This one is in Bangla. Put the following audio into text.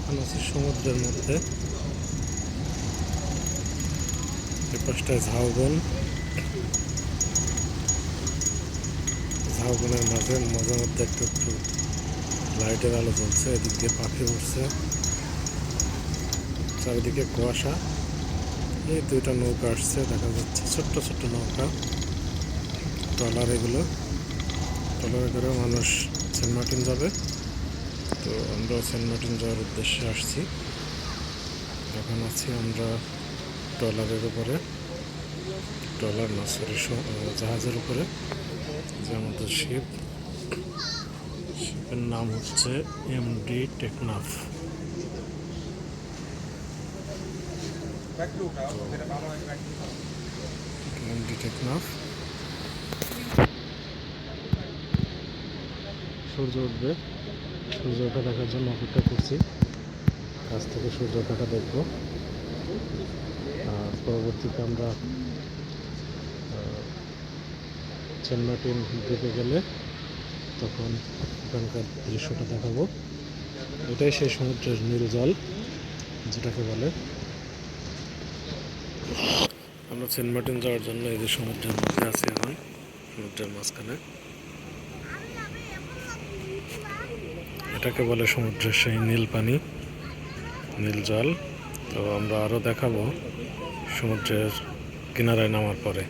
এখন আছে সমুদ্রের মধ্যে। এ পাশটায় ঝাউবন, ঝাউবনের মাঝে মাঝে মধ্যে একটু একটু লাইটের আলো জ্বলছে। এদিক দিয়ে পাখি উঠছে, চারিদিকে কুয়াশা। এই দুইটা নৌকা আসছে, দেখা যাচ্ছে ছোট্ট ছোট্ট নৌকা, ট্রলার। এগুলো ট্রলারে করে মানুষ সেন্ট মার্টিন যাবে। তো আমরা সেন্ট মার্টিন যাওয়ার উদ্দেশ্যে আসছি। এখন আছি আমরা ট্রলারের উপরে, ট্রলার না সরি জাহাজের উপরে, যে আমাদের শিপের নাম হচ্ছে এমডি টেকনাফ। এমডি টেকনাফ। সূর্য উঠবে, সূর্য ওঠা দেখার জন্য অপেক্ষা করছি। কাছ থেকে সূর্য ওঠাটা দেখব। আর পরবর্তীতে আমরা সেন্ট মার্টিন দ্বীপে গেলে তখন ওখানকার দৃশ্যটা দেখাবো। এটাই সেই সমুদ্রের নীল জল যেটাকে বলে। আমরা সেন্ট মার্টিন যাওয়ার জন্য এই যে সমুদ্রের মধ্যে আছি এখন, সমুদ্রের মাঝখানে। এটাকে বলে সমুদ্রের সেই নীল পানি, নীল জল। তো আমরা আরও দেখাবো সমুদ্রের কিনারায় নামার পরে।